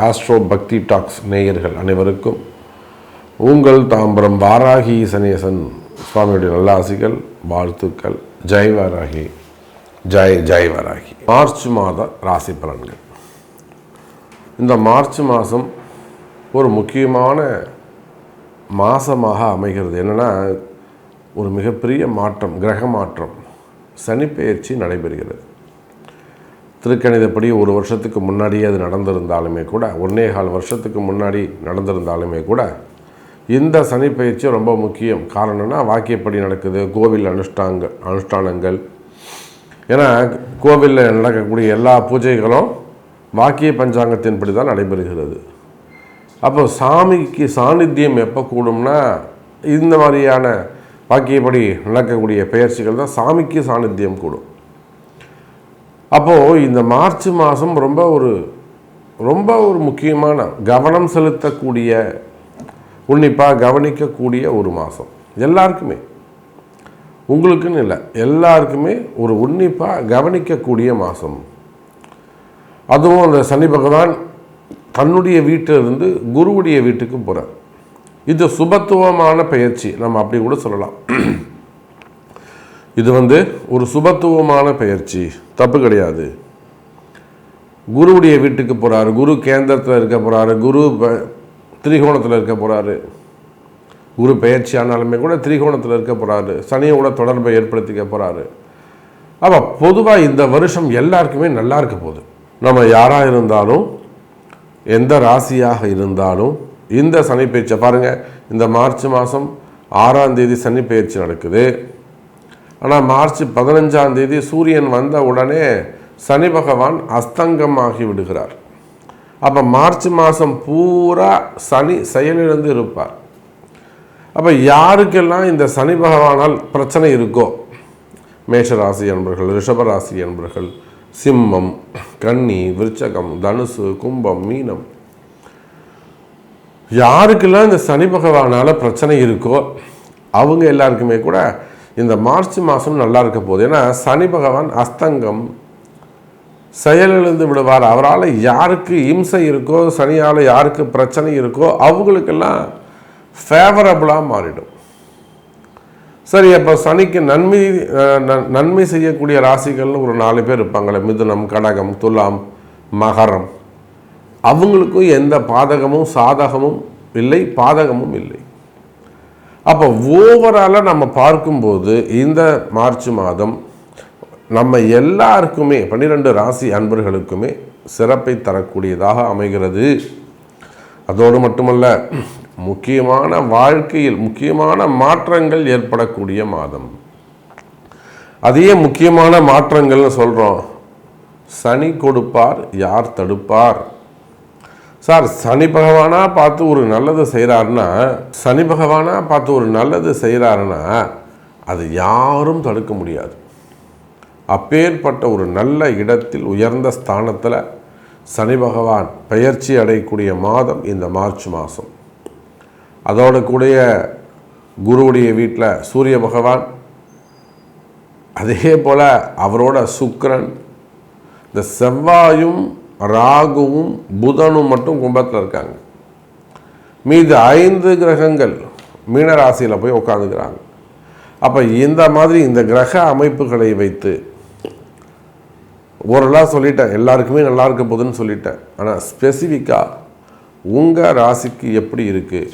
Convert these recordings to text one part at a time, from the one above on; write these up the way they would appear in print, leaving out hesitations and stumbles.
Astro பக்தி tax நேயர்கள் அனைவருக்கும் உங்கள் தாம்பரம் வாராகி சனேசன் சுவாமியுடைய நல்லாசிகள், வாழ்த்துக்கள். ஜெய் வாராகி, ஜெய் வாராகி. மார்ச் மாத ராசி பலன்கள். இந்த மார்ச் மாதம் ஒரு முக்கியமான மாதமாக அமைகிறது. என்னென்னா, ஒரு மிகப்பெரிய மாற்றம், கிரக மாற்றம், சனி பெயர்ச்சி நடைபெறுகிறது. திருக்கணிதப்படி ஒரு வருஷத்துக்கு முன்னாடியே அது நடந்திருந்தாலுமே கூட, 1.25 வருஷத்துக்கு முன்னாடி நடந்திருந்தாலுமே கூட, இந்த சனி பயிற்சி ரொம்ப முக்கியம். காரணம்னா, வாக்கியப்படி நடக்குது, கோவில் அனுஷ்டானங்கள். ஏன்னா கோவிலில் நடக்கக்கூடிய எல்லா பூஜைகளும் வாக்கிய பஞ்சாங்கத்தின்படி தான் நடைபெறுகிறது. அப்போ சாமிக்கு சாநித்தியம் எப்போ கூடும்னா, இந்த மாதிரியான வாக்கியப்படி நடக்கக்கூடிய பெயர்ச்சிகள் தான் சாமிக்கு சாநித்தியம் கூடும். அப்போது இந்த மார்ச் மாதம் ரொம்ப ஒரு முக்கியமான, கவனம் செலுத்தக்கூடிய, உன்னிப்பாக கவனிக்கக்கூடிய ஒரு மாதம். எல்லாருக்குமே, உங்களுக்குன்னு இல்லை, எல்லாருக்குமே ஒரு உன்னிப்பாக கவனிக்கக்கூடிய மாதம். அதுவும் அந்த சனி பகவான் தன்னுடைய வீட்டிலிருந்து குருவுடைய வீட்டுக்கு போகிறார். இது சுபத்துவமான பெயர்ச்சி, நம்ம அப்படி கூட சொல்லலாம். இது ஒரு சுபத்துவமான பெயர்ச்சி, தப்பு கிடையாது. குருவுடைய வீட்டுக்கு போகிறாரு, குரு கேந்திரத்தில் இருக்க போகிறாரு, குரு திரிகோணத்தில் இருக்க போகிறாரு. குரு பெயர்ச்சி ஆனாலுமே கூட திரிகோணத்தில் இருக்க போகிறாரு, சனியோட தொடர்பை ஏற்படுத்திக்க போகிறாரு. அப்போ பொதுவாக இந்த வருஷம் எல்லாருக்குமே நல்லா இருக்க போகுது. நம்ம யாராக இருந்தாலும், எந்த ராசியாக இருந்தாலும், இந்த சனி பயிற்சியை பாருங்கள். இந்த மார்ச் மாதம் 6ஆம் தேதி சனி பயிற்சி நடக்குது. ஆனால் மார்ச் 15ஆம் தேதி சூரியன் வந்த உடனே சனி பகவான் அஸ்தங்கமாகி விடுகிறார். அப்போ மார்ச் மாதம் பூரா சனி செயலிழந்து இருப்பார். அப்போ யாருக்கெல்லாம் இந்த சனி பகவானால் பிரச்சனை இருக்கோ, மேஷராசி என்பர்கள், ரிஷபராசி என்பர்கள், சிம்மம், கன்னி, விருச்சகம், தனுசு, கும்பம், மீனம், யாருக்கெல்லாம் இந்த சனி பகவானால் பிரச்சனை இருக்கோ அவங்க எல்லாருக்குமே கூட இந்த மார்ச் மாதம் நல்லா இருக்க போகுது. ஏன்னா சனி பகவான் அஸ்தங்கம், செயலிழந்து விடுவார். அவரால் யாருக்கு இம்சை இருக்கோ, சனியால் யாருக்கு பிரச்சனை இருக்கோ அவங்களுக்கெல்லாம் ஃபேவரபுளாக மாறிடும். சரி, அப்போ சனிக்கு நன்மை செய்யக்கூடிய ராசிகள்னு ஒரு 4 பேர் இருப்பாங்களே, மிதுனம், கடகம், துலாம், மகரம். அவங்களுக்கும் எந்த பாதகமும் சாதகமும் இல்லை, பாதகமும் இல்லை. அப்போ ஓவராலாக நம்ம பார்க்கும்போது இந்த மார்ச் மாதம் நம்ம எல்லாருக்குமே, 12 ராசி அன்பர்களுக்குமே சிறப்பை தரக்கூடியதாக அமைகிறது. அதோடு மட்டுமல்ல, முக்கியமான வாழ்க்கையில் முக்கியமான மாற்றங்கள் ஏற்படக்கூடிய மாதம். அதே முக்கியமான மாற்றங்கள்னு சொல்கிறோம். சனி கொடுப்பார், யார் தடுப்பார்? சார், சனி பகவானாக பார்த்து ஒரு நல்லது செய்கிறாருன்னா அது யாரும் தடுக்க முடியாது. அப்பேற்பட்ட ஒரு நல்ல இடத்தில், உயர்ந்த ஸ்தானத்தில் சனி பகவான் பெயர்ச்சி அடையக்கூடிய மாதம் இந்த மார்ச் மாதம். அதோட கூடிய குருவுடைய வீட்டில் சூரிய பகவான், அதே போல் அவரோட சுக்கிரன், இந்த செவ்வாயும் ராகுவும் புதனும் மட்டும் கும்பத்தில் இருக்காங்க. மீது 5 கிரகங்கள் மீனராசியில் போய் உட்காந்துக்கிறாங்க. அப்போ இந்த மாதிரி இந்த கிரக அமைப்புகளை வைத்து ஓரளவு சொல்லிட்டேன், எல்லாருக்குமே நல்லா இருக்க போகுதுன்னு சொல்லிட்டேன். ஆனால் ஸ்பெசிஃபிக்காக உங்கள் ராசிக்கு எப்படி இருக்குது,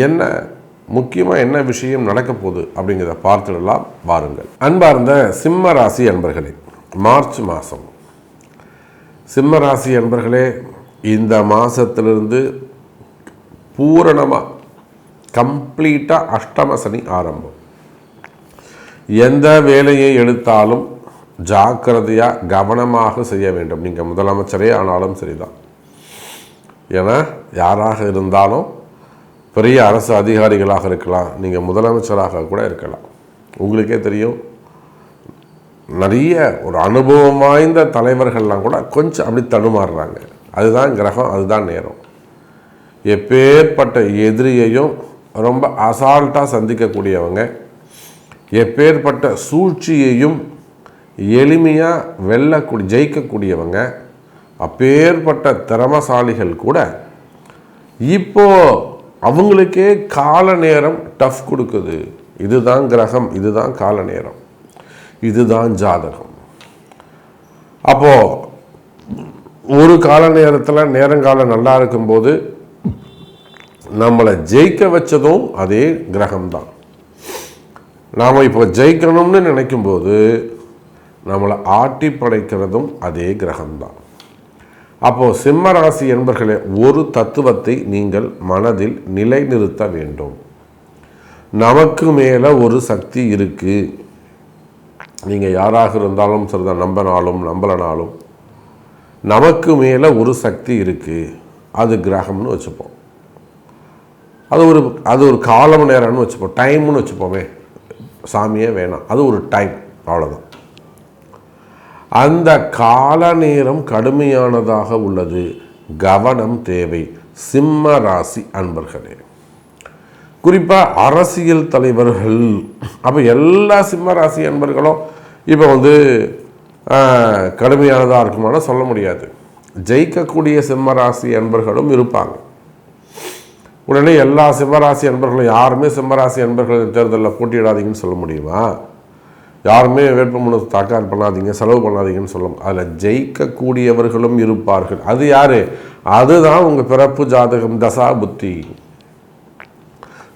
என்ன முக்கியமாக என்ன விஷயம் நடக்க போகுது அப்படிங்கிறத பார்த்துடலாம் வாருங்கள். அன்பார்ந்த சிம்ம ராசி அன்பர்களே, மார்ச் மாதம் சிம்ம ராசி அன்பர்களே, இந்த மாதத்திலிருந்து பூரணமாக கம்ப்ளீட்டாக அஷ்டம சனி ஆரம்பம். எந்த வேலையை எடுத்தாலும் ஜாக்கிரதையாக கவனமாக செய்ய வேண்டும். நீங்கள் முதலமைச்சரே ஆனாலும் சரிதான். ஏன்னா யாராக இருந்தாலும், பெரிய அரசு அதிகாரிகளாக இருக்கலாம், நீங்கள் முதலமைச்சராக கூட இருக்கலாம். உங்களுக்கே தெரியும், நிறைய ஒரு அனுபவம் வாய்ந்த தலைவர்கள்லாம் கூட கொஞ்சம் அப்படி தடுமாறுறாங்க. அதுதான் கிரகம், அதுதான் நேரம். எப்பேற்பட்ட எதிரியையும் ரொம்ப அசால்ட்டாக சந்திக்கக்கூடியவங்க, எப்பேற்பட்ட சூழ்ச்சியையும் எளிமையாக ஜெயிக்கக்கூடியவங்க, அப்பேற்பட்ட திறமசாலிகள் கூட இப்போ அவங்களுக்கே கால நேரம் டஃப் கொடுக்குது. இதுதான் கிரகம், இதுதான் கால நேரம், இதுதான் ஜாதகம். அப்போ ஒரு கால நேரத்தில் நேரங்காலம் நல்லா இருக்கும்போது நம்மளை ஜெயிக்க வச்சதும் அதே கிரகம்தான். நாம் இப்போ ஜெயிக்கணும்னு நினைக்கும்போது நம்மளை ஆட்டி படைக்கிறதும் அதே கிரகம்தான். அப்போது சிம்ம ராசி என்பர்களே, ஒரு தத்துவத்தை நீங்கள் மனதில் நிலைநிறுத்த வேண்டும். நமக்கு மேலே ஒரு சக்தி இருக்குது. நீங்கள் யாராக இருந்தாலும் சரிதான், நம்பினாலும் நம்பலனாலும் நமக்கு மேலே ஒரு சக்தி இருக்குது. அது கிரகம்னு வச்சுப்போம். அது ஒரு காலம் நேரம்னு வச்சுப்போம், டைம்னு வச்சுப்போமே, சாமியே வேணாம், அது ஒரு டைம், அவ்வளோதான். அந்த கால நேரம் கடுமையானதாக உள்ளது. கவனம் தேவை சிம்ம ராசி அன்பர்களே. குறிப்பாக அரசியல் தலைவர்கள், அப்போ எல்லா சிம்ம ராசி அன்பர்களும் இப்போ கடுமையானதாக இருக்குமானா சொல்ல முடியாது. ஜெயிக்கக்கூடிய சிம்ம ராசி அன்பர்களும் இருப்பாங்க. உடனே எல்லா சிம்மராசி அன்பர்களும் யாருமே சிம்மராசி அன்பர்கள் தேர்தலில் போட்டியிடாதீங்கன்னு சொல்ல முடியுமா? யாருமே வேட்புமனு தாக்கல் பண்ணாதீங்க, செலவு பண்ணாதீங்கன்னு சொல்ல. அதில் ஜெயிக்கக்கூடியவர்களும் இருப்பார்கள். அது யார்? அதுதான் உங்கள் பிறப்பு ஜாதகம், தசா புத்தி.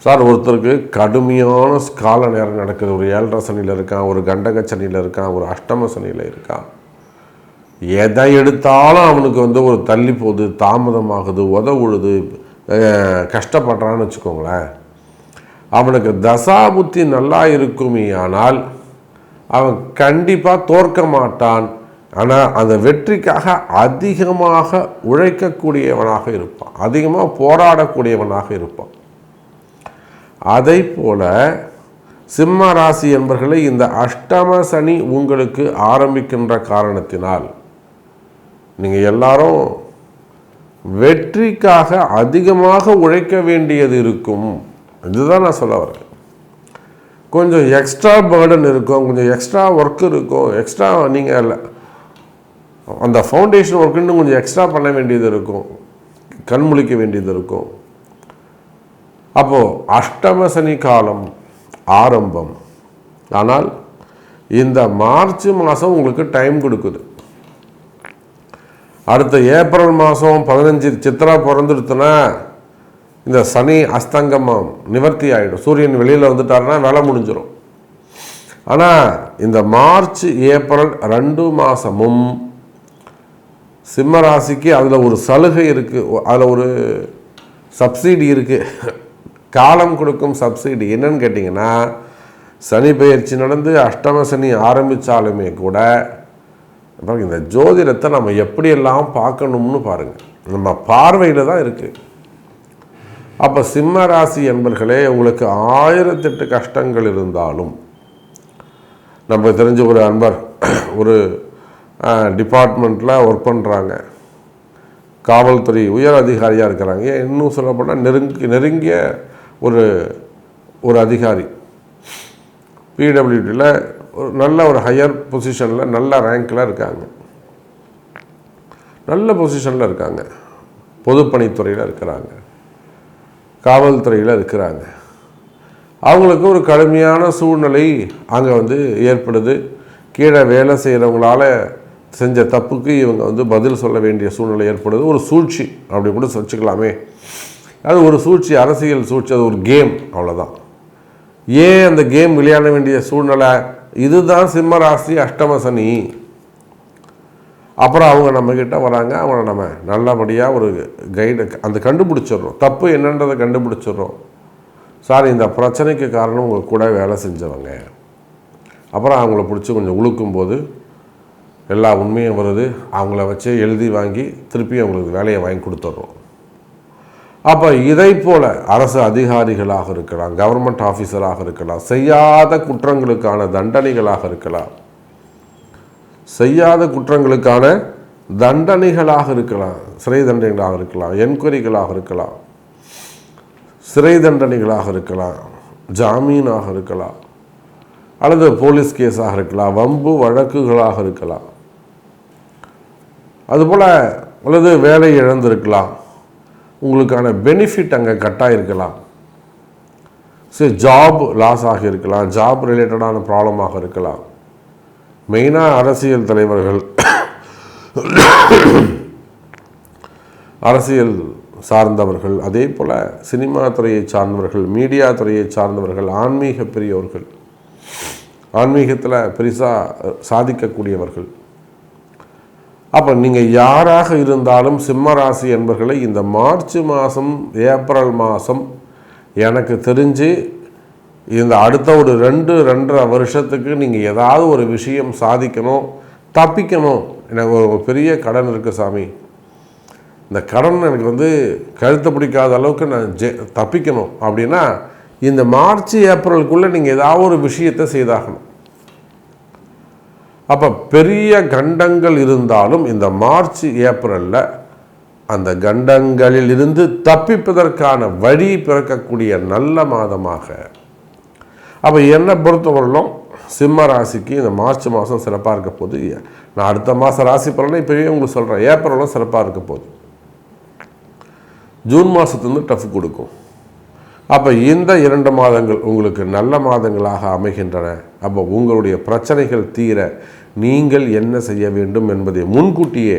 சார், ஒருத்தருக்கு கடுமையான கால நேரம் நடக்குது. ஒரு 7.5 சனியில் இருக்கான், ஒரு கண்டக சனியில் இருக்கான், ஒரு அஷ்டம சனியில் இருக்கான். எதை எடுத்தாலும் அவனுக்கு ஒரு தள்ளி போகுது, தாமதமாகுது, உதவுழுது, கஷ்டப்படுறான்னு வச்சுக்கோங்களேன். அவனுக்கு தசா புத்தி நல்லா இருக்குமே ஆனால் அவன் கண்டிப்பாக தோற்க மாட்டான். ஆனால் அந்த வெற்றிக்காக அதிகமாக உழைக்கக்கூடியவனாக இருப்பான், அதிகமாக போராடக்கூடியவனாக இருப்பான். அதை போல சிம்ம ராசி என்பர்களை இந்த அஷ்டம சனி உங்களுக்கு ஆரம்பிக்கின்ற காரணத்தினால் நீங்கள் எல்லாரும் வெற்றிக்காக அதிகமாக உழைக்க வேண்டியது இருக்கும். இதுதான் நான் சொல்ல வரேன். கொஞ்சம் எக்ஸ்ட்ரா பேர்டன் இருக்கும், கொஞ்சம் எக்ஸ்ட்ரா ஒர்க் இருக்கும், எக்ஸ்ட்ரா நீங்கள் அந்த ஃபவுண்டேஷன் ஒர்க்குன்னு கொஞ்சம் எக்ஸ்ட்ரா பண்ண வேண்டியது இருக்கும், கண்முழிக்க வேண்டியது இருக்கும். அப்போது அஷ்டம சனி காலம் ஆரம்பம். ஆனால் இந்த மார்ச் மாதம் உங்களுக்கு டைம் கொடுக்குது. அடுத்த ஏப்ரல் மாதம் 15 சித்திரா பிறந்துடுத்துனா இந்த சனி அஸ்தங்கமம் நிவர்த்தி ஆகிடும். சூரியன் வெளியில் வந்துட்டாருன்னா வேலை முடிஞ்சிடும். ஆனால் இந்த மார்ச் ஏப்ரல் 2 மாதமும் சிம்ம ராசிக்கு அதில் ஒரு சலுகை இருக்குது, அதில் ஒரு சப்சிடி இருக்குது, காலம் கொடுக்கும் சப்சிடி. என்னன்னு கேட்டிங்கன்னா, சனி பெயர்ச்சி நடந்து அஷ்டம சனி ஆரம்பித்தாலுமே கூட இந்த ஜோதிடத்தை நம்ம எப்படியெல்லாம் பார்க்கணும்னு பாருங்கள், நம்ம பார்வையில் தான் இருக்குது. அப்போ சிம்ம ராசி என்பர்களே, உங்களுக்கு 1008 கஷ்டங்கள் இருந்தாலும், நம்ம தெரிஞ்ச ஒரு அன்பர் ஒரு டிபார்ட்மெண்ட்டில் ஒர்க் பண்ணுறாங்க, காவல்துறை உயர் அதிகாரியாக இருக்கிறாங்க. இன்னும் சொல்லப்போனால் நெருங்கிய ஒரு அதிகாரி, பிடபிள்யூடியில் ஒரு நல்ல ஒரு ஹையர் பொசிஷனில் நல்ல ரேங்கில் இருக்காங்க, நல்ல பொசிஷனில் இருக்காங்க, பொதுப்பணித்துறையில் இருக்கிறாங்க, காவல்துறையில் இருக்கிறாங்க. அவங்களுக்கு ஒரு கடுமையான சூழ்நிலை அங்கே ஏற்படுது. கீழே வேலை செய்கிறவங்களால செஞ்ச தப்புக்கு இவங்க பதில் சொல்ல வேண்டிய சூழ்நிலை ஏற்படுது. ஒரு சூழ்ச்சி அப்படி கூட வச்சுக்கலாமே. அது ஒரு சூழ்ச்சி, அரசியல் சூழ்ச்சி, அது ஒரு கேம், அவ்வளோதான். ஏன் அந்த கேம் விளையாட வேண்டிய சூழ்நிலை? இதுதான் சிம்ம ராசி அஷ்டம சனி. அப்புறம் அவங்க நம்மக்கிட்ட வராங்க, அவங்கள நம்ம நல்லபடியாக ஒரு கைடு அந்த கண்டுபிடிச்சிடுறோம், தப்பு என்னன்றதை கண்டுபிடிச்சிடுறோம். சார், இந்த பிரச்சனைக்கு காரணம் உங்கள் கூட வேலை செஞ்சவங்க. அப்புறம் அவங்கள பிடிச்சி கொஞ்சம் உழுக்கும்போது எல்லா உண்மையும் வருது. அவங்கள வச்சு எழுதி வாங்கி திருப்பி அவங்களுக்கு வேலையை வாங்கி கொடுத்துட்றோம். அப்போ இதை போல் அரசு அதிகாரிகளாக இருக்கலாம், கவர்மெண்ட் ஆஃபீஸராக இருக்கலாம், செய்யாத குற்றங்களுக்கான தண்டனைகளாக இருக்கலாம், செய்யாத குற்றங்களுக்கான தண்டனைகளாக இருக்கலாம், சிறை தண்டனைகளாக இருக்கலாம், என்கொயரிகளாக இருக்கலாம், சிறை தண்டனைகளாக இருக்கலாம், ஜாமீனாக இருக்கலாம், அல்லது போலீஸ் கேஸாக இருக்கலாம், வம்பு வழக்குகளாக இருக்கலாம். அதுபோல் அல்லது வேலை இழந்திருக்கலாம், உங்களுக்கான பெனிஃபிட் அங்கே கட்டாயிருக்கலாம், சரி ஜாப் லாஸ் ஆகியிருக்கலாம், ஜாப் ரிலேட்டடான ப்ராப்ளமாக இருக்கலாம். மெயினாக அரசியல் தலைவர்கள், அரசியல் சார்ந்தவர்கள், அதே போல் சினிமா துறையை சார்ந்தவர்கள், மீடியா துறையை சார்ந்தவர்கள், ஆன்மீக பெரியவர்கள், ஆன்மீகத்தில் பெரிசாக சாதிக்கக்கூடியவர்கள். அப்போ நீங்கள் யாராக இருந்தாலும் சிம்ம ராசி என்பர்களை இந்த மார்ச் மாதம், ஏப்ரல் மாதம் எனக்கு தெரிஞ்சு இந்த அடுத்த ஒரு 2-2.5 வருஷத்துக்கு நீங்கள் ஏதாவது ஒரு விஷயம் சாதிக்கணும், தப்பிக்கணும். எனக்கு ஒரு பெரிய கடன் இருக்குது சாமி, இந்த கடன் எனக்கு கழுத்தை பிடிக்காத அளவுக்கு நான் தப்பிக்கணும் அப்படின்னா இந்த மார்ச் ஏப்ரலுக்குள்ளே நீங்கள் ஏதாவது ஒரு விஷயத்தை செய்தாகணும். அப்போ பெரிய கண்டங்கள் இருந்தாலும் இந்த மார்ச் ஏப்ரலில் அந்த கண்டங்களில் இருந்து தப்பிப்பதற்கான வழி பிறக்கக்கூடிய நல்ல மாதமாக. அப்போ என்னை பொறுத்தவரையிலும் சிம்ம ராசிக்கு இந்த மார்ச் மாதம் சிறப்பாக இருக்க போது. நான் அடுத்த மாதம் ராசி பலனை இப்போவே உங்களுக்கு சொல்கிறேன், ஏப்ரலும் சிறப்பாக இருக்க போகுது. ஜூன் மாதத்துலேருந்து டஃப் கொடுக்கும். அப்போ இந்த 2 மாதங்கள் உங்களுக்கு நல்ல மாதங்களாக அமைகின்றன. அப்போ உங்களுடைய பிரச்சனைகள் தீர நீங்கள் என்ன செய்ய வேண்டும் என்பதை முன்கூட்டியே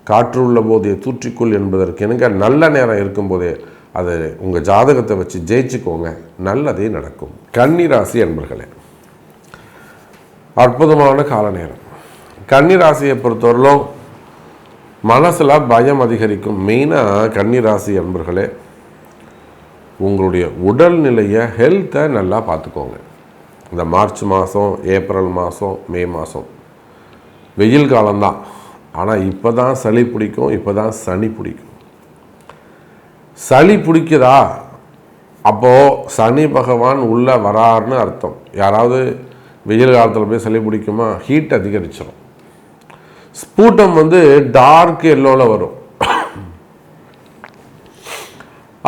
காற்றுள்ள போதே தூற்றிக்கொள் என்பதற்கு எனக்கு நல்ல நேரம் இருக்கும்போதே அதை உங்கள் ஜாதகத்தை வச்சு ஜெயிச்சுக்கோங்க, நல்லதே நடக்கும். கன்னி ராசி என்பர்களே, அற்புதமான கால நேரம். கன்னி ராசியை பொறுத்தவரையிலும் மனசில் பயம் அதிகரிக்கும். மெயினாக கன்னி ராசி என்பர்களே, உங்களுடைய உடல்நிலையை, ஹெல்த்தை நல்லா பார்த்துக்கோங்க. இந்த மார்ச் மாதம், ஏப்ரல் மாதம், மே மாதம் வெயில் காலம்தான். ஆனால் இப்போ தான் சளி பிடிக்கும், இப்போ தான் சனி பிடிக்கும். சளி பிடிக்குதா, அப்போது சனி பகவான் உள்ளே வராருன்னு அர்த்தம். யாராவது வெயில் காலத்தில் போய் சளி பிடிக்குமா? ஹீட் அதிகரிச்சிடும். ஸ்பூட்டம் டார்க் எல்லோவில் வரும்.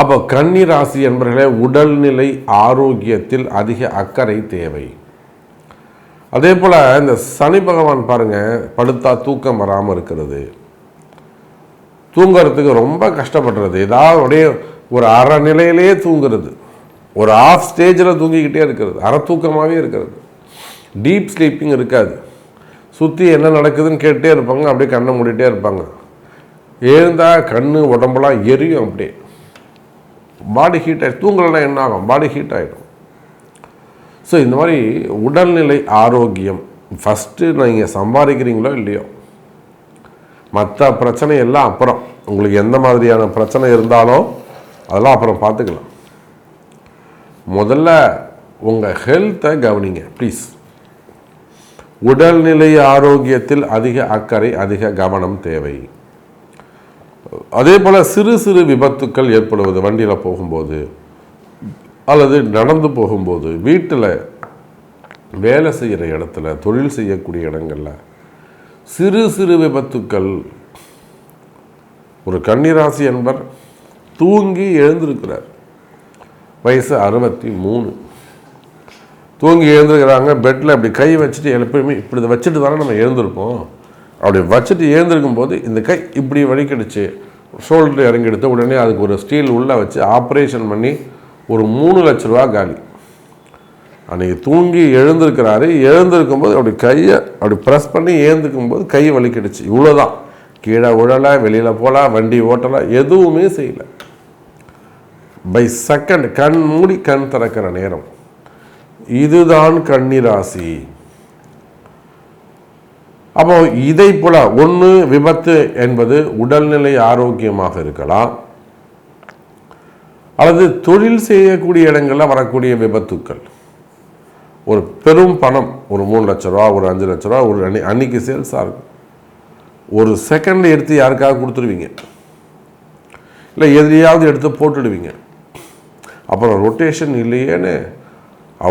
அப்போ கன்னி ராசி என்பவர்களே, உடல்நிலை ஆரோக்கியத்தில் அதிக அக்கறை தேவை. அதே போல் இந்த சனி பகவான் பாருங்கள், படுத்தா தூக்கம் வராமல் இருக்கிறது, தூங்கிறதுக்கு ரொம்ப கஷ்டப்படுறது, ஏதாவது அப்படியே ஒரு அரை நிலையிலேயே தூங்குறது, ஒரு ஆஃப் ஸ்டேஜில் தூங்கிக்கிட்டே இருக்கிறது, அரை தூக்கமாகவே இருக்கிறது, டீப் ஸ்லீப்பிங் இருக்காது. சுற்றி என்ன நடக்குதுன்னு கேட்டே இருப்பாங்க, அப்படியே கண்ணை மூடிட்டே இருப்பாங்க. எழுந்தால் கண் உடம்பெல்லாம் எரியும், அப்படியே பாடி ஹீட் ஆகிடும். தூங்கலைன்னா என்ன ஆகும்? பாடி ஹீட் ஆகிடும். ஸோ இந்த மாதிரி உடல்நிலை ஆரோக்கியம் ஃபஸ்ட்டு நீங்கள் சம்பாதிக்கிறீங்களோ இல்லையோ, மற்ற பிரச்சனை எல்லாம் அப்புறம். உங்களுக்கு எந்த மாதிரியான பிரச்சனை இருந்தாலும் அதெல்லாம் அப்புறம் பார்த்துக்கலாம். முதல்ல உங்கள் ஹெல்த்தை கவனிங்க ப்ளீஸ். உடல்நிலை ஆரோக்கியத்தில் அதிக அக்கறை, அதிக கவனம் தேவை. அதே போல் சிறு சிறு விபத்துக்கள் ஏற்படுவது, வண்டியில் போகும்போது அல்லது நடந்து போகும்போது, வீட்டில் வேலை செய்கிற இடத்துல, தொழில் செய்யக்கூடிய இடங்களில் சிறு சிறு விபத்துக்கள். ஒரு கன்னிராசி என்பர் தூங்கி எழுந்திருக்கிறார், வயசு 63. தூங்கி எழுந்திருக்கிறாங்க, பெட்டில் அப்படி கை வச்சுட்டு, எப்பயுமே இப்படி வச்சுட்டு தானே நம்ம எழுந்திருப்போம். அப்படி வச்சுட்டு எழுந்திருக்கும் போது இந்த கை இப்படி வலிக்கிடுச்சு, ஷோல்டர் இறங்கி எடுத்து உடனே அதுக்கு ஒரு ஸ்டீல் உள்ளே வச்சு ஆப்ரேஷன் பண்ணி ஒரு 3 லட்ச ரூபா காலி. அன்றைக்கி தூங்கி எழுந்திருக்கிறாரு, எழுந்திருக்கும்போது அப்படி கையை அப்படி ப்ரெஸ் பண்ணி எழுந்திருக்கும்போது கை வலிக்கிடுச்சு. இவ்வளோதான். கீழே உழலை, வெளியில் போகலாம், வண்டி ஓட்டலாம், எதுவுமே செய்யலை. பை செகண்ட் கண் மூடி கண் திறக்கிற நேரம். இதுதான் கன்னிராசி. அப்போ இதை போல ஒன்று விபத்து என்பது உடல்நிலை ஆரோக்கியமாக இருக்கலாம், அல்லது தொழில் செய்யக்கூடிய இடங்களில் வரக்கூடிய விபத்துக்கள். ஒரு பெரும் பணம், ஒரு 3 லட்ச ரூபா, ஒரு 5 லட்ச ரூபா, ஒரு அன்னைக்கு சேல்ஸாக இருக்கும். ஒரு செகண்ட் எடுத்து யாருக்காக கொடுத்துருவீங்க, இல்லை எதிரியாவது எடுத்து போட்டுடுவீங்க. அப்புறம் ரொட்டேஷன் இல்லையேன்னு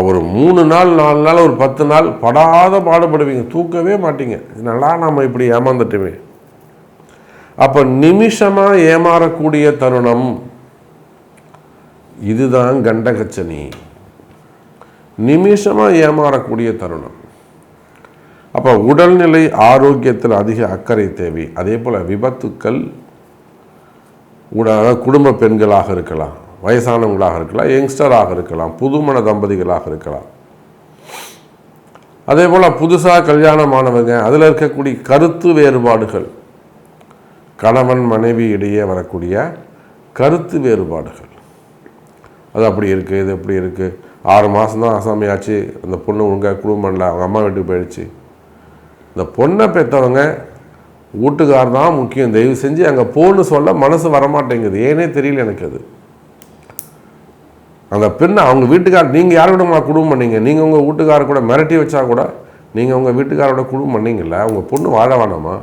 ஒரு 3 நாள் 4 நாள் ஒரு 10 நாள் படாத பாடுபடுவீங்க, தூக்கவே மாட்டீங்க. நல்லா நம்ம இப்படி ஏமாந்துட்டுமே. அப்போ நிமிஷமாக ஏமாறக்கூடிய தருணம் இதுதான் கண்டகச்சனி. நிமிஷமாக ஏமாறக்கூடிய தருணம். அப்போ உடல்நிலை ஆரோக்கியத்தில் அதிக அக்கறை தேவை. அதே போல் விபத்துக்கள் குடும்ப பெண்களாக இருக்கலாம், வயசானவங்களாக இருக்கலாம், யங்ஸ்டராக இருக்கலாம், புதுமண தம்பதிகளாக இருக்கலாம். அதே போல் புதுசாக கல்யாணமானவங்க, அதில் இருக்கக்கூடிய கருத்து வேறுபாடுகள், கணவன் மனைவி இடையே வரக்கூடிய கருத்து வேறுபாடுகள், அது அப்படி இருக்குது, இது எப்படி இருக்குது, 6 மாதம் தான் ஆசாமியாச்சு, அந்த பொண்ணு ஒழுங்காக குடும்பம் பண்ணல, அவங்க அம்மா வீட்டுக்கு போயிடுச்சு. இந்த பொண்ணை பெற்றவங்க வீட்டுக்கார் தான் முக்கியம், தயவு செஞ்சு அங்கே போன்னு சொல்ல மனசு வரமாட்டேங்குது. ஏனே தெரியல எனக்கு. அது அந்த பெண்ணை அவங்க வீட்டுக்கார், நீங்கள் யாரோட குடும்பம் பண்ணீங்க? நீங்கள் உங்கள் வீட்டுக்கார கூட மிரட்டி வச்சா கூட நீங்கள் உங்கள் வீட்டுக்காரோட குடும்பம் பண்ணீங்கல்ல, உங்கள் பொண்ணு வாழ வேணாமா?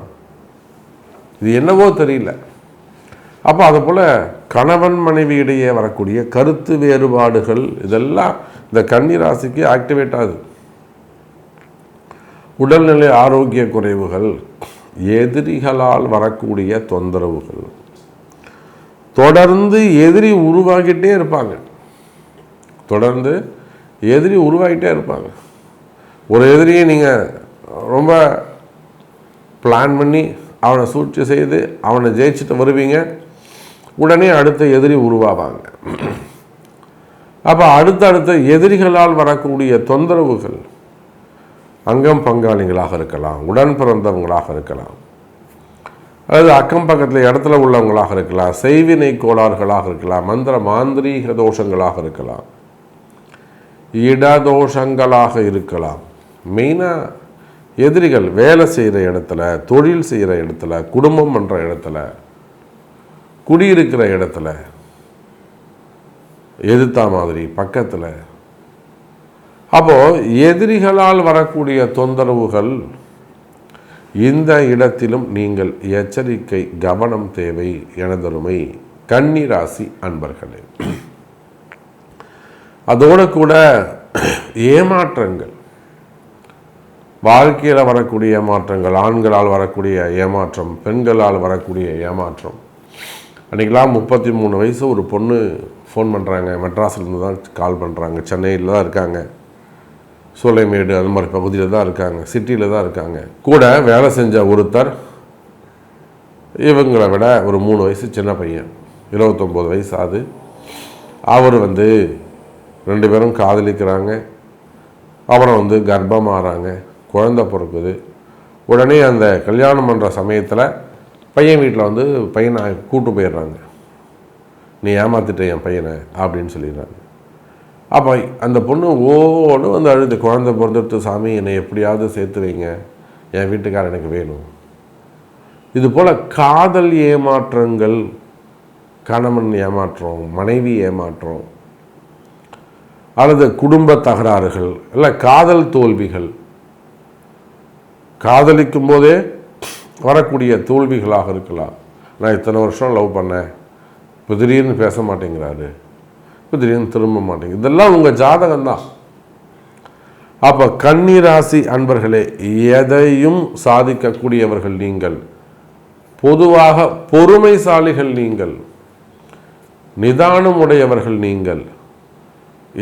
இது என்னவோ தெரியல. அப்போ அது போல் கணவன் மனைவி இடையே வரக்கூடிய கருத்து வேறுபாடுகள், இதெல்லாம் இந்த கன்னி ராசிக்கு ஆக்டிவேட் ஆகுது. உடல்நிலை ஆரோக்கிய குறைவுகள், எதிரிகளால் வரக்கூடிய தொந்தரவுகள், தொடர்ந்து எதிரி உருவாகிட்டே இருப்பாங்க. தொடர்ந்து எதிரி உருவாகிட்டே இருப்பாங்க. ஒரு எதிரியை நீங்கள் ரொம்ப பிளான் பண்ணி அவனை சூழ்ச்சி செய்து அவனை ஜெயிச்சுட்டு வருவீங்க, உடனே அடுத்த எதிரி உருவாவாங்க. அப்போ அடுத்தடுத்த எதிரிகளால் வரக்கூடிய தொந்தரவுகள் அங்கம் பங்காளிகளாக இருக்கலாம், உடன் பிறந்தவங்களாக இருக்கலாம், அல்லது அக்கம் பக்கத்தில் இடத்துல உள்ளவங்களாக இருக்கலாம், செய்வினை கோளாறுகளாக இருக்கலாம், மந்திர மாந்திரீக தோஷங்களாக இருக்கலாம், இடதோஷங்களாக இருக்கலாம். மெயினாக எதிரிகள் வேலை செய்கிற இடத்துல, தொழில் செய்கிற இடத்துல, குடும்பம் பண்ணுற இடத்துல, குடியிருக்கிற இடத்துல, எதிர்த்தா மாதிரி பக்கத்தில். அப்போது எதிரிகளால் வரக்கூடிய தொந்தரவுகள், இந்த இடத்திலும் நீங்கள் எச்சரிக்கை, கவனம் தேவை. எனதருமை கன்னி ராசி அன்பர்களே, அதோடு கூட ஏமாற்றங்கள், வாழ்க்கையில் வரக்கூடிய ஏமாற்றங்கள், ஆண்களால் வரக்கூடிய ஏமாற்றம், பெண்களால் வரக்கூடிய ஏமாற்றம். அன்றைக்கெலாம் 33 வயசு ஒரு பொண்ணு ஃபோன் பண்ணுறாங்க, மெட்ராஸ்லேருந்து தான் கால் பண்ணுறாங்க, சென்னையில் தான் இருக்காங்க, சோலைமேடு அது மாதிரி பகுதியில் தான் இருக்காங்க, சிட்டியில் தான் இருக்காங்க. கூட வேலை செஞ்ச ஒருத்தர் இவங்களை விட ஒரு 3 வயசு சின்ன பையன், 29 வயசு ஆகுது. அவர் 2 பேரும் காதலிக்கிறாங்க. அப்புறம் கர்ப்பமாகறாங்க, குழந்தை பிறக்குது. உடனே அந்த கல்யாணம் பண்ணுற சமயத்தில் பையன் வீட்டில் பையனை கூட்டு போயிடுறாங்க. நீ ஏமாத்திட்ட என் பையனை அப்படின்னு சொல்லிடுறாங்க. அப்போ அந்த பொண்ணு ஓடு அழுது, குழந்தை பிறந்துட்டு, சாமி என்னை எப்படியாவது சேர்த்து வைங்க, என் வீட்டுக்காரர் எனக்கு வேணும். இது போல் காதல் ஏமாற்றங்கள், கணவன் ஏமாற்றம், மனைவி ஏமாற்றம், அல்லது குடும்ப தகராறுகள், இல்லை காதல் தோல்விகள், காதலிக்கும் போதே வரக்கூடிய தோல்விகளாக இருக்கலாம். நான் இத்தனை வருஷம் லவ் பண்ணேன், இப்போ திடீர்னு பேச மாட்டேங்கிறாரு, இப்போ திடீர்னு திரும்ப மாட்டேங்குது. இதெல்லாம் உங்கள் ஜாதகம்தான். அப்போ கன்னி ராசி அன்பர்களே, எதையும் சாதிக்கக்கூடியவர்கள் நீங்கள். பொதுவாக பொறுமைசாலிகள் நீங்கள், நிதானம் உடையவர்கள் நீங்கள்,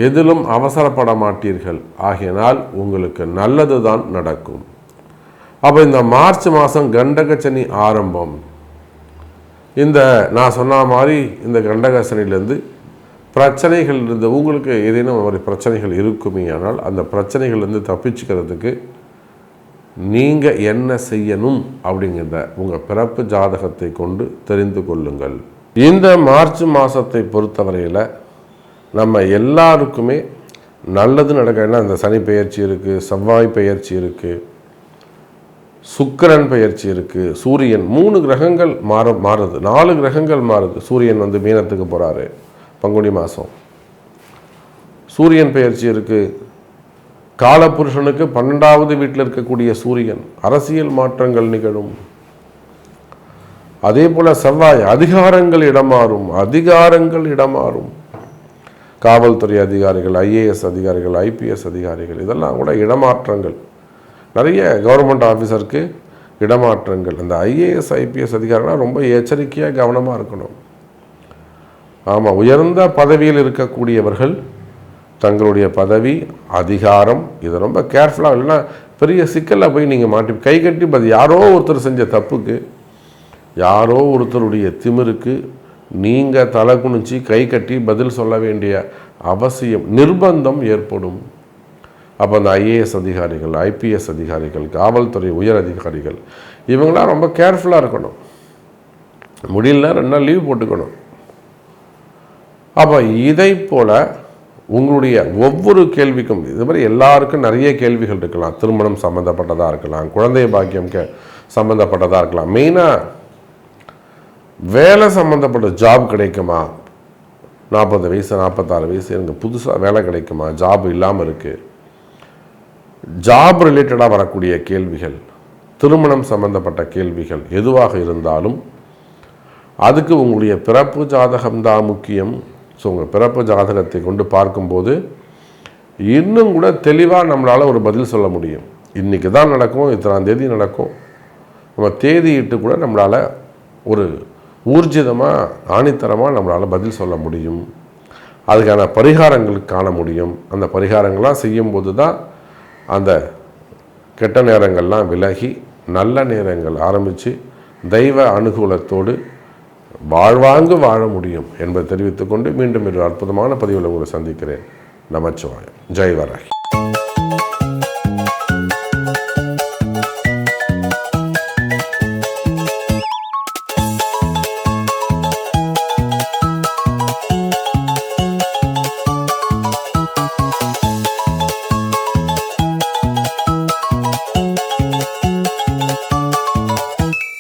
எதிலும் அவசரப்பட மாட்டீர்கள். ஆகையினால் உங்களுக்கு நல்லது தான் நடக்கும். அப்போ இந்த மார்ச் மாதம் கண்டகச்சனி ஆரம்பம். இந்த நான் சொன்ன மாதிரி இந்த கண்டகச்சனிலேருந்து பிரச்சனைகள் இருந்து உங்களுக்கு ஏதேனும் ஒரு பிரச்சனைகள் இருக்குமே, ஆனால் அந்த பிரச்சனைகள்லேருந்து தப்பிச்சுக்கிறதுக்கு நீங்கள் என்ன செய்யணும் அப்படிங்கிறத உங்கள் பிறப்பு ஜாதகத்தை கொண்டு தெரிந்து கொள்ளுங்கள். இந்த மார்ச் மாதத்தை பொறுத்தவரையில் நம்ம எல்லாருக்குமே நல்லது நடக்கணும்னா, இந்த சனி பெயர்ச்சி இருக்குது, செவ்வாய் பெயர்ச்சி இருக்குது, சுக்கிரன் பெயர்ச்சி இருக்குது, சூரியன் 3 கிரகங்கள் மாறுது, 4 கிரகங்கள் மாறுது. சூரியன் மீனத்துக்கு போகிறாரு பங்குனி மாதம், சூரியன் பெயர்ச்சி இருக்குது. காலபுருஷனுக்கு 12வது வீட்டில் இருக்கக்கூடிய சூரியன், அரசியல் மாற்றங்கள் நிகழும். அதே போல் செவ்வாய், அதிகாரங்கள் இடமாறும். காவல்துறை அதிகாரிகள், IAS அதிகாரிகள், IPS அதிகாரிகள், இதெல்லாம் கூட இடமாற்றங்கள். நிறைய கவர்மெண்ட் ஆஃபீஸருக்கு இடமாற்றங்கள். அந்த IAS IPS அதிகாரிகள்லாம் ரொம்ப எச்சரிக்கையாக கவனமாக இருக்கணும். ஆமாம், உயர்ந்த பதவியில் இருக்கக்கூடியவர்கள் தங்களுடைய பதவி, அதிகாரம், இதை ரொம்ப கேர்ஃபுல்லாக, இல்லைன்னா பெரிய சிக்கலில் போய் நீங்கள் மாட்டி கை கட்டி யாரோ ஒருத்தர் செஞ்ச தப்புக்கு, யாரோ ஒருத்தருடைய திமிருக்கு நீங்கள் தலை குனிச்சு கை கட்டி பதில் சொல்ல வேண்டிய அவசியம், நிர்பந்தம் ஏற்படும். அப்போ அந்த ஐஏஎஸ் அதிகாரிகள், ஐபிஎஸ் அதிகாரிகள், காவல்துறை உயர் அதிகாரிகள் இவங்களாம் ரொம்ப கேர்ஃபுல்லாக இருக்கணும். முடியல 2 நாள் லீவ் போட்டுக்கணும். அப்போ இதை போல் உங்களுடைய ஒவ்வொரு கேள்விக்கும், இது மாதிரி எல்லாருக்கும் நிறைய கேள்விகள் இருக்கலாம். திருமணம் சம்மந்தப்பட்டதாக இருக்கலாம், குழந்தை பாக்கியம் சம்மந்தப்பட்டதாக இருக்கலாம், மெயினாக வேலை சம்மந்தப்பட்ட ஜாப் கிடைக்குமா, 40 வயசு 46 வயசு எனக்கு புதுசாக வேலை கிடைக்குமா, ஜாப் இல்லாமல் இருக்குது, ஜாப் ரிலேட்டடாக வரக்கூடிய கேள்விகள், திருமணம் சம்பந்தப்பட்ட கேள்விகள் எதுவாக இருந்தாலும் அதுக்கு உங்களுடைய பிறப்பு ஜாதகம்தான் முக்கியம். ஸோ உங்கள் பிறப்பு ஜாதகத்தை கொண்டு பார்க்கும்போது இன்னும் கூட தெளிவாக நம்மளால் ஒரு பதில் சொல்ல முடியும். இன்றைக்கி தான் நடக்கும், இத்தனாம் தேதி நடக்கும், நம்ம தேதியிட்டு கூட நம்மளால் ஒரு ஊர்ஜிதமாக ஆணித்தரமாக நம்மளால் பதில் சொல்ல முடியும். அதுக்கான பரிகாரங்கள் காண முடியும். அந்த பரிகாரங்கள்லாம் செய்யும்போது தான் அந்த கெட்ட நேரங்கள்லாம் விலகி நல்ல நேரங்கள் ஆரம்பித்து தெய்வ அனுகூலத்தோடு வாழ்வாங்கு வாழ முடியும் என்பதை தெரிவித்துக்கொண்டு மீண்டும் ஒரு அற்புதமான பதிவில் உங்களை சந்திக்கிறேன். நமச்சிவாயம். ஜெய் வராகி.